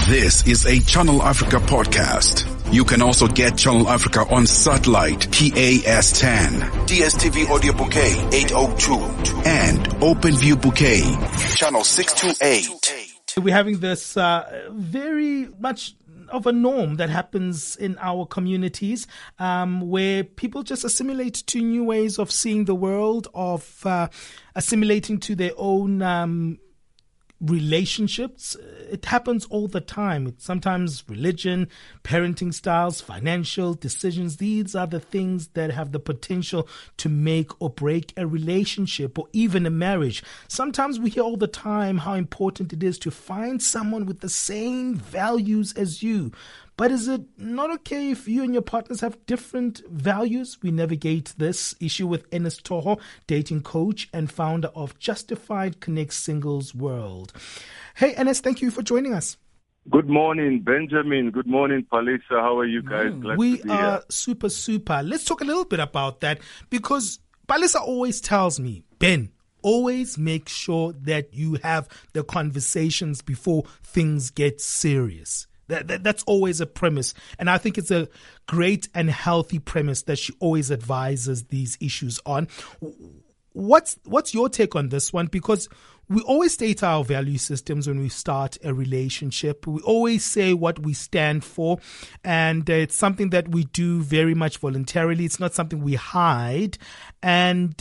This is a Channel Africa podcast. You can also get Channel Africa on satellite, PAS10, DSTV Audio Bouquet 802, and OpenView Bouquet, Channel 628. We're having this very much of a norm that happens in our communities, where people just assimilate to new ways of seeing the world, of assimilating to their own relationships. It happens all the time. It's sometimes religion, parenting styles, financial decisions. These are the things that have the potential to make or break a relationship or even a marriage. Sometimes we hear all the time how important it is to find someone with the same values as you. But is it not okay if you and your partners have different values? We navigate this issue with Ernest Toho, dating coach and founder of Justified Connect Singles World. Hey, Ernest, thank you for joining us. Good morning, Benjamin. Good morning, Palesa. How are you guys? Glad we to be are here. super. Let's talk a little bit about that, because Palesa always tells me, Ben, always make sure that you have the conversations before things get serious. That's always a premise. And I think it's a great and healthy premise that she always advises these issues on. What's your take on this one? Because we always state our value systems when we start a relationship. We always say what we stand for, and it's something that we do very much voluntarily. It's not something we hide. And,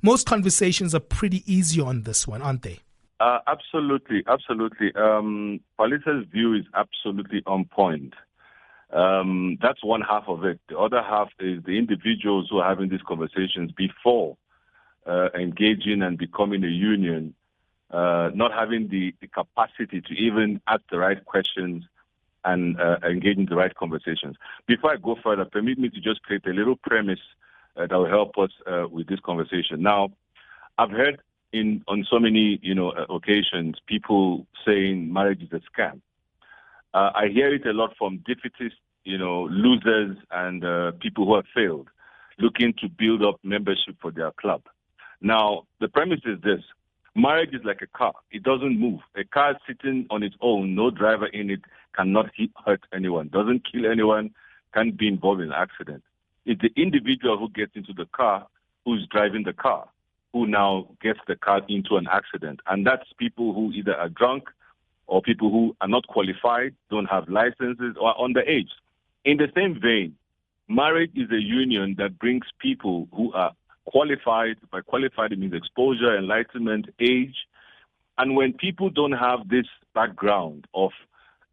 most conversations are pretty easy on this one, aren't they? Absolutely. Palisa's view is absolutely on point. That's one half of it. The other half is the individuals who are having these conversations before engaging and becoming a union, not having the capacity to even ask the right questions and engage in the right conversations. Before I go further, permit me to just create a little premise that will help us with this conversation. Now, I've heard on so many, occasions, people saying marriage is a scam. I hear it a lot from defeatists, losers and people who have failed, looking to build up membership for their club. Now, the premise is this. Marriage is like a car. It doesn't move. A car sitting on its own, no driver in it, cannot hurt anyone, doesn't kill anyone, can't be involved in an accident. It's the individual who gets into the car who's driving the car, who now gets the car into an accident. And that's people who either are drunk or people who are not qualified, don't have licenses, or are underage. In the same vein, marriage is a union that brings people who are qualified. By qualified, it means exposure, enlightenment, age. And when people don't have this background of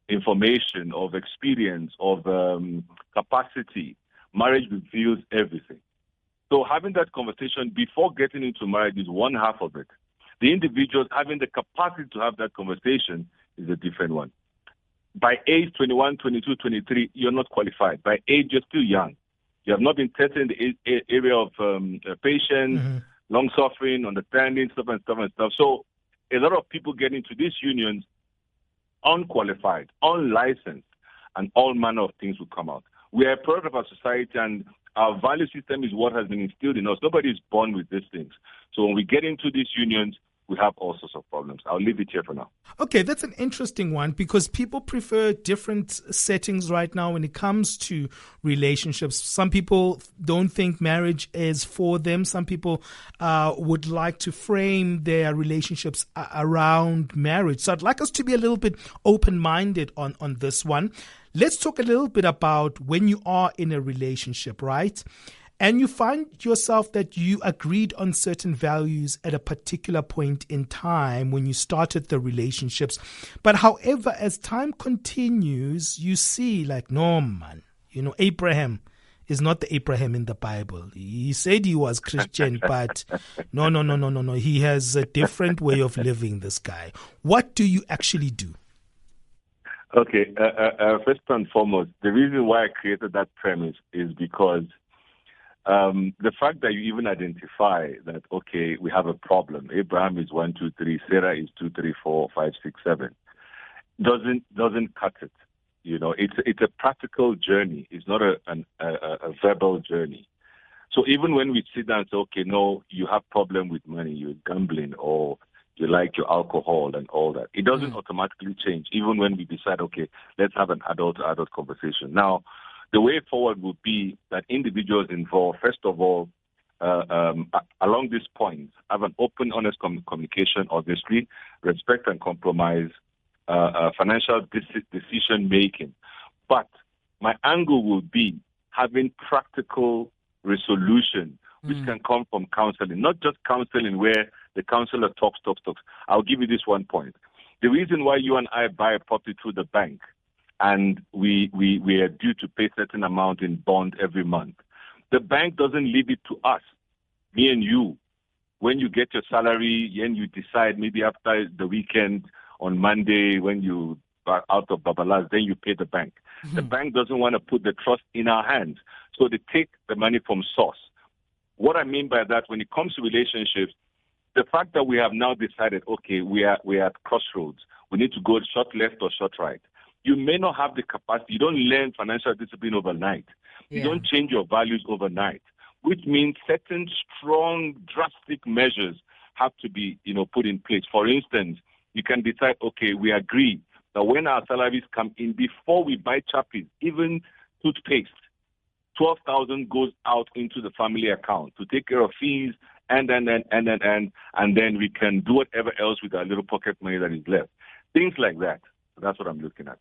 information, of experience, of capacity, marriage reveals everything. So having that conversation before getting into marriage is one half of it. The individuals having the capacity to have that conversation is a different one. By age 21, 22, 23, you're not qualified. By age, you're still young. You have not been tested in the area of patience, long-suffering, understanding, stuff. So a lot of people get into these unions unqualified, unlicensed, and all manner of things will come out. We are a product of our society, and our value system is what has been instilled in us. Nobody is born with these things. So when we get into these unions, we have all sorts of problems. I'll leave it here for now. Okay, that's an interesting one, because people prefer different settings right now when it comes to relationships. Some people don't think marriage is for them. Some people would like to frame their relationships around marriage. So I'd like us to be a little bit open-minded on this one. Let's talk a little bit about when you are in a relationship, right? And you find yourself that you agreed on certain values at a particular point in time when you started the relationships. But however, as time continues, you see like, no, man, Abraham is not the Abraham in the Bible. He said he was Christian, but no. He has a different way of living, this guy. What do you actually do? Okay, first and foremost, the reason why I created that premise is because the fact that you even identify that, okay, we have a problem. Abraham is 1, 2, 3, Sarah is 2, 3, 4, 5, 6, 7, doesn't cut it. It's a practical journey. It's not a verbal journey. So even when we sit down and say, okay, no, you have problem with money, you're gambling, or you like your alcohol and all that. It doesn't automatically change, even when we decide, okay, let's have an adult-to-adult conversation. Now, the way forward would be that individuals involved, first of all, along this point, have an open, honest communication, obviously, respect and compromise, financial decision-making. But my angle would be having practical resolution, which can come from counseling, not just counseling where the counselor talks. I'll give you this one point. The reason why you and I buy a property through the bank and we are due to pay a certain amount in bond every month, the bank doesn't leave it to us, me and you. When you get your salary and you decide maybe after the weekend on Monday when you are out of Babalas, then you pay the bank. The bank doesn't want to put the trust in our hands, so they take the money from source. What I mean by that, when it comes to relationships, the fact that we have now decided, okay, we are at crossroads. We need to go short left or short right. You may not have the capacity. You don't learn financial discipline overnight. You don't change your values overnight, which means certain strong, drastic measures have to be, put in place. For instance, you can decide, okay, we agree that when our salaries come in, before we buy chappies, even toothpaste, 12,000 goes out into the family account to take care of fees, and then we can do whatever else with our little pocket money that is left. Things like that. That's what I'm looking at.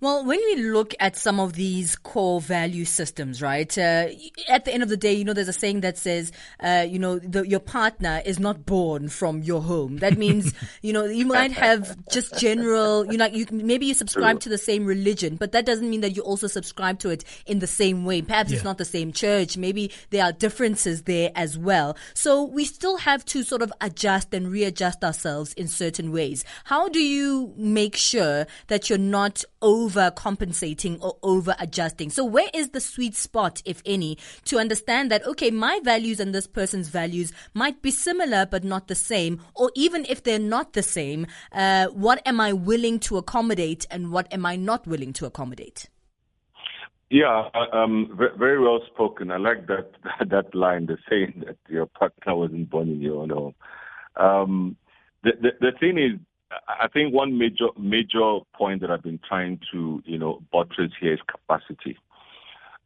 Well, when we look at some of these core value systems, right, at the end of the day, there's a saying that says, your partner is not born from your home. That means, you might have just general, maybe you subscribe to the same religion, but that doesn't mean that you also subscribe to it in the same way. Perhaps it's not the same church. Maybe there are differences there as well. So we still have to sort of adjust and readjust ourselves in certain ways. How do you make sure that you're not overcompensating or over-adjusting? So where is the sweet spot, if any, to understand that, okay, my values and this person's values might be similar but not the same, or even if they're not the same, what am I willing to accommodate and what am I not willing to accommodate? Yeah, very well spoken. I like that line, the saying that your partner wasn't born in your own home. The thing is, I think one major point that I've been trying to, buttress here is capacity.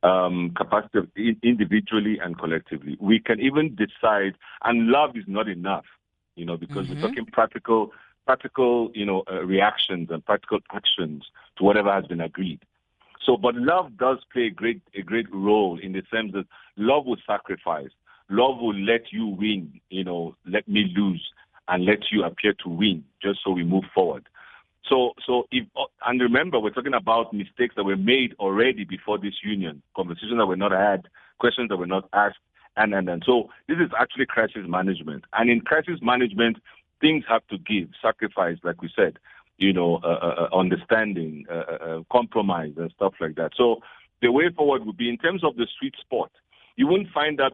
Capacity individually and collectively. We can even decide, and love is not enough, because we're talking practical, reactions and practical actions to whatever has been agreed. So, but love does play a great role in the sense that love will sacrifice. Love will let you win, let me lose, and let you appear to win, just so we move forward. So and remember, we're talking about mistakes that were made already before this union, conversations that were not had, questions that were not asked, and. So this is actually crisis management. And in crisis management, things have to give, sacrifice, like we said, understanding, compromise, and stuff like that. So the way forward would be, in terms of the sweet spot, you wouldn't find that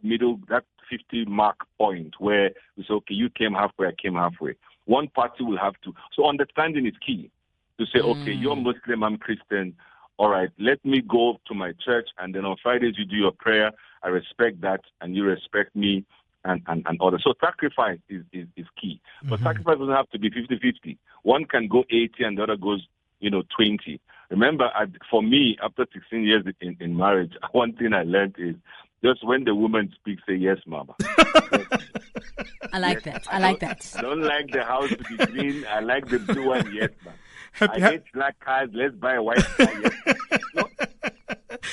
50 mark point where we say, okay, you came halfway, I came halfway. One party will have to. So understanding is key. To say, okay, you're Muslim, I'm Christian. All right, let me go to my church, and then on Fridays you do your prayer. I respect that, and you respect me, and others. So sacrifice is key. But sacrifice doesn't have to be 50-50. One can go 80 and the other goes, 20. Remember, for me, after 16 years in marriage, one thing I learned is, just when the woman speaks, say, yes, mama. I like that. I like that. I don't like the house to be green. I like the blue one, yes, ma'am. I hate black cars. Let's buy a white car, yes. No,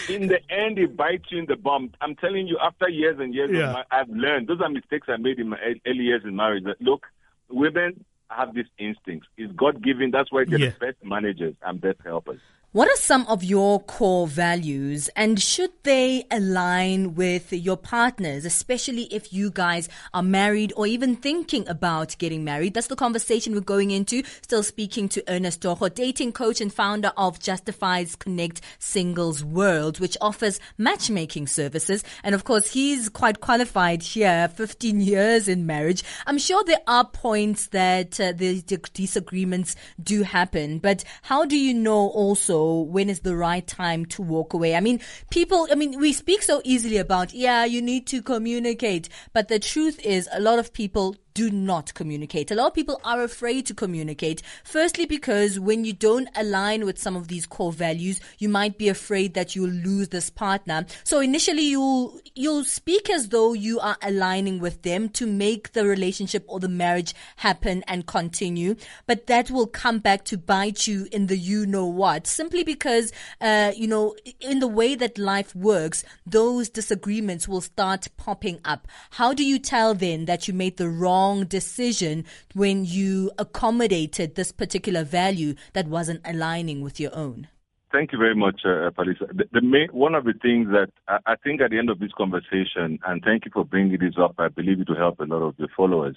in the end, it bites you in the bum. I'm telling you, after years and years, I've learned. Those are mistakes I made in my early years in marriage. That, look, women have these instincts. It's God-given. That's why they're the best managers and best helpers. What are some of your core values, and should they align with your partners, especially if you guys are married or even thinking about getting married? That's the conversation we're going into. Still speaking to Ernest Toho, dating coach and founder of Justifies Connect Singles World, which offers matchmaking services. And of course, he's quite qualified here, 15 years in marriage. I'm sure there are points that the disagreements do happen, but how do you know also when is the right time to walk away? We speak so easily about, you need to communicate. But the truth is, a lot of people do not communicate. A lot of people are afraid to communicate. Firstly, because when you don't align with some of these core values, you might be afraid that you'll lose this partner. So initially you'll speak as though you are aligning with them to make the relationship or the marriage happen and continue. But that will come back to bite you in the you know what, simply because, in the way that life works, those disagreements will start popping up. How do you tell then that you made the wrong decision when you accommodated this particular value that wasn't aligning with your own? Thank you very much, Palesa. One of the things that I think at the end of this conversation, and thank you for bringing this up, I believe it will help a lot of the followers.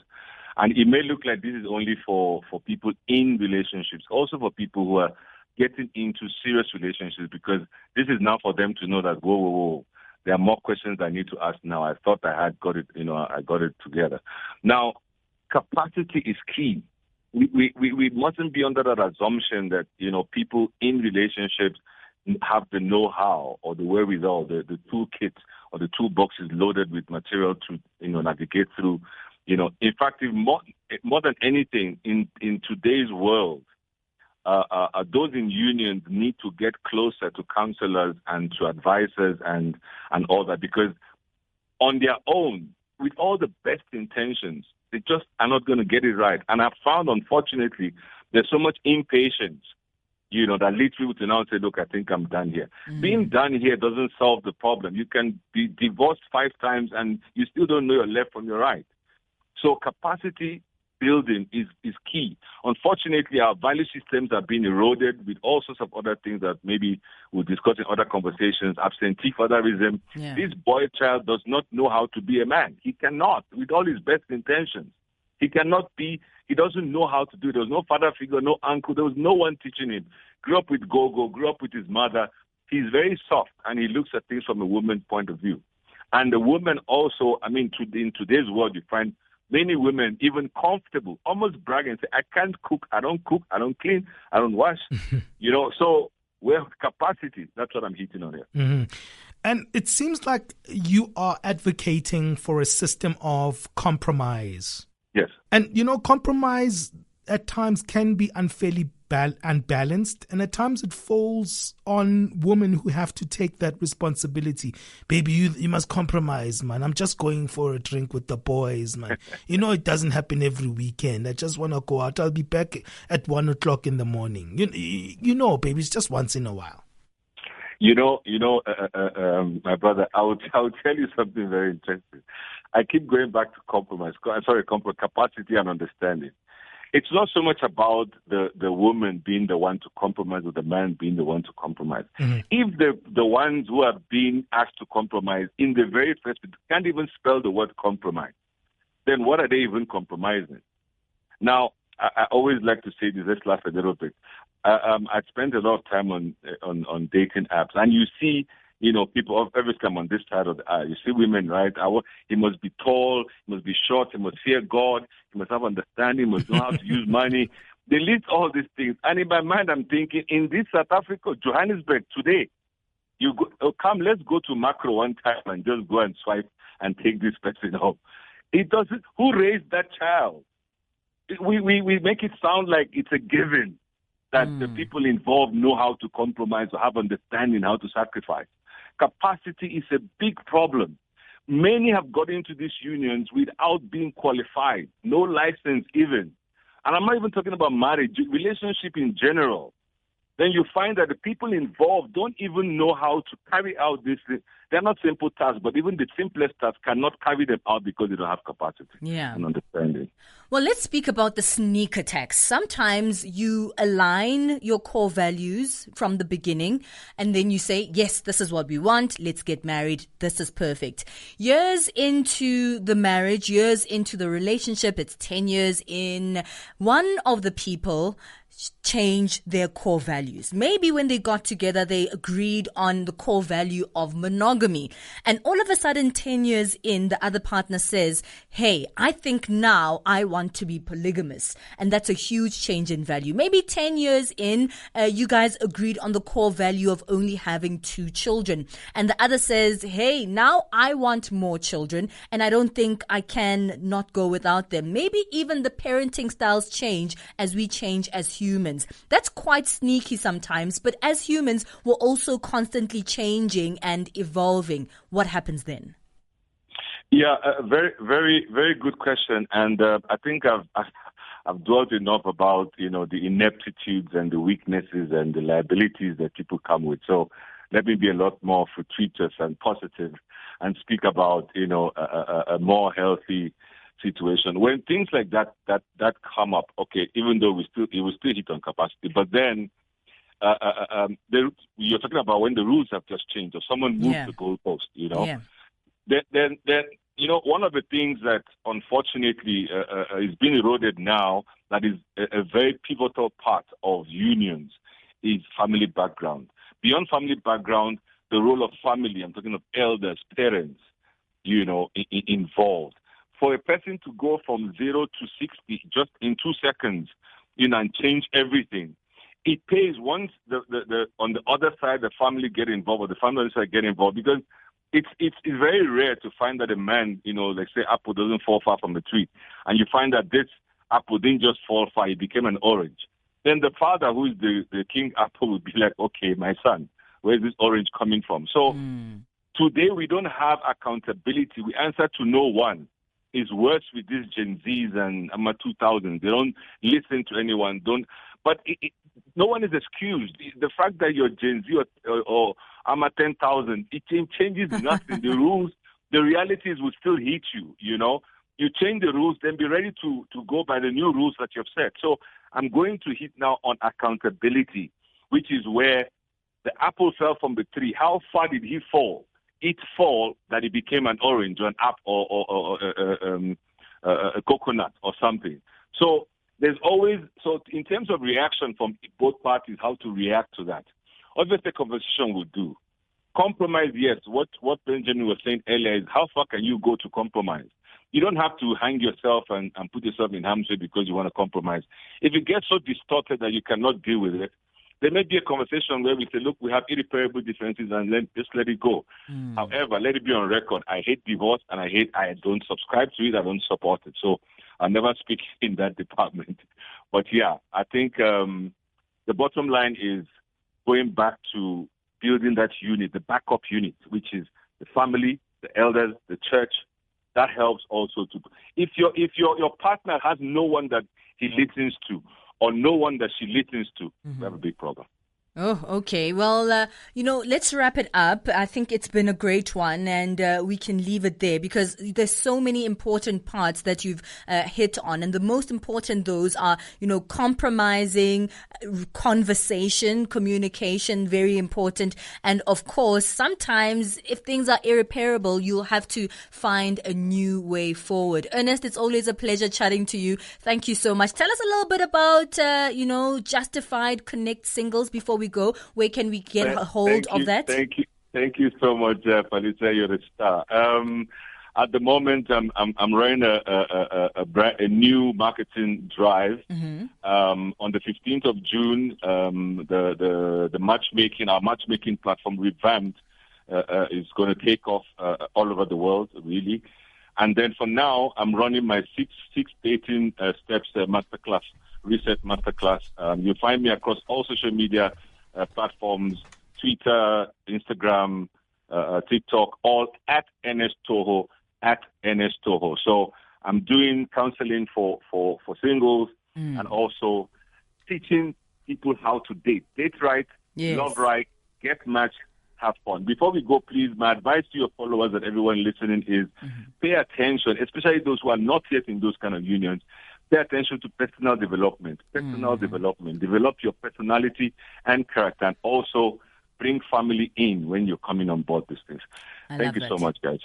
And it may look like this is only for people in relationships, also for people who are getting into serious relationships, because this is now for them to know that, whoa, there are more questions I need to ask now. I thought I had got it, I got it together. Now, capacity is key. We mustn't be under that assumption that, people in relationships have the know-how or the wherewithal, the toolkit or the toolboxes loaded with material to, navigate through. In fact, more than anything in today's world, those in unions need to get closer to counselors and to advisors and all that, because on their own, with all the best intentions, they just are not going to get it right. And I've found, unfortunately, there's so much impatience, that leads people to now say, look, I think I'm done here. Being done here doesn't solve the problem. You can be divorced 5 times and you still don't know your left from your right. So capacity building is key. Unfortunately, our value systems are being eroded with all sorts of other things that maybe we'll discuss in other conversations. Absentee fatherism. Yeah. This boy child does not know how to be a man. He cannot, with all his best intentions. He doesn't know how to do it. There was no father figure, no uncle. There was no one teaching him. Grew up with go-go, grew up with his mother. He's very soft, and he looks at things from a woman's point of view. And the woman also, in today's world, you find many women even comfortable, almost bragging and say, I can't cook, I don't clean, I don't wash. So we have capacity. That's what I'm hitting on here. Mm-hmm. And it seems like you are advocating for a system of compromise. Yes. And, compromise at times can be unfairly unbalanced, and at times it falls on women who have to take that responsibility. Baby, you must compromise, man. I'm just going for a drink with the boys, man. It doesn't happen every weekend. I just want to go out. I'll be back at 1 o'clock in the morning. Baby, it's just once in a while. My brother, I will tell you something very interesting. I keep going back to capacity and understanding. It's not so much about the woman being the one to compromise or the man being the one to compromise. Mm-hmm. If the ones who are being asked to compromise in the very first place can't even spell the word compromise, then what are they even compromising? Now, I always like to say this. Let's laugh a little bit. I spent a lot of time on dating apps, and you see, people of every time on this side of the aisle. You see women, right? He must be tall, he must be short, he must fear God, he must have understanding, he must know how to use money. They list all these things. And in my mind, I'm thinking, in this South Africa, Johannesburg, today, let's go to macro one time and just go and swipe and take this person home. It doesn't. Who raised that child? We make it sound like it's a given that the people involved know how to compromise or have understanding how to sacrifice. Capacity is a big problem. Many have got into these unions without being qualified, no license even. And I'm not even talking about marriage, relationship in general. Then you find that the people involved don't even know how to carry out this. They're not simple tasks, but even the simplest tasks cannot carry them out because they don't have capacity and understanding. Well, let's speak about the sneak attacks. Sometimes you align your core values from the beginning, and then you say, yes, this is what we want. Let's get married. This is perfect. Years into the marriage, years into the relationship, it's 10 years in, one of the people change their core values. Maybe when they got together, they agreed on the core value of monogamy. monogamy. And all of a sudden, 10 years in, the other partner says, hey, I think now I want to be polygamous. And that's a huge change in value. Maybe 10 years in, you guys agreed on the core value of only having 2 children. And the other says, hey, now I want more children and I don't think I can not go without them. Maybe even the parenting styles change as we change as humans. That's quite sneaky sometimes, but as humans, we're also constantly changing and evolving. What happens then? Yeah, very, very, very good question. And I think I've dwelt enough about, the ineptitudes and the weaknesses and the liabilities that people come with. So let me be a lot more fortuitous and positive and speak about, a more healthy situation. When things like that come up, okay, even though it will still hit on capacity, but then you're talking about when the rules have just changed or someone moved the goalpost, Yeah. Then one of the things that unfortunately is being eroded now that is a very pivotal part of unions is family background. Beyond family background, the role of family, I'm talking of elders, parents, involved. For a person to go from 0 to 60 just in 2 seconds, and change everything, it pays once the on the other side the family get involved or the family side get involved, because it's very rare to find that a man, like say apple doesn't fall far from the tree, and you find that this apple didn't just fall far, it became an orange. Then the father, who is the king apple, would be like, okay, my son, where's this orange coming from? So today we don't have accountability. We answer to no one. It's worse with these Gen Zs and AMA 2000. They don't listen to anyone. But no one is excused. The fact that you're Gen Z or AMA 10,000, it changes nothing. The rules, the realities will still hit you. You change the rules, then be ready to go by the new rules that you've set. So I'm going to hit now on accountability, which is where the apple fell from the tree. How far did he fall? It fall that it became an orange or an apple or a coconut or something. So there's always, in terms of reaction from both parties, how to react to that. Obviously, conversation will do. Compromise, yes. What Benjamin was saying earlier is how far can you go to compromise? You don't have to hang yourself and put yourself in harm's way because you want to compromise. If it gets so distorted that you cannot deal with it, there may be a conversation where we say, look, we have irreparable differences and just let it go. However, let it be on record. I hate divorce and I don't subscribe to it. I don't support it. So I never speak in that department. But yeah, I think the bottom line is going back to building that unit, the backup unit, which is the family, the elders, the church. That helps also to. If your partner has no one that he listens to, or no one that she listens to, we have a big problem. Oh, okay. Well, let's wrap it up. I think it's been a great one, and we can leave it there because there's so many important parts that you've hit on. And the most important, those are, compromising, conversation, communication, very important. And of course, sometimes if things are irreparable, you'll have to find a new way forward. Ernest, it's always a pleasure chatting to you. Thank you so much. Tell us a little bit about, Justified Connect Singles before we go. Where can we get a hold of that? Thank you so much, Palesa. You're a star. At the moment, I'm running a new marketing drive. On the 15th of June, the matchmaking, our matchmaking platform revamped, is going to take off all over the world, really. And then for now, I'm running my six dating steps masterclass, reset masterclass. You'll find me across all social media platforms, Twitter, Instagram, TikTok, all at Ernest Toho, at Ernest Toho. So I'm doing counseling for singles and also teaching people how to date. Date right, love right, get matched, have fun. Before we go, please, my advice to your followers and everyone listening is pay attention, especially those who are not yet in those kind of unions. Pay attention to personal development. Develop your personality and character, and also bring family in when you're coming on board these things. Thank you so much, guys.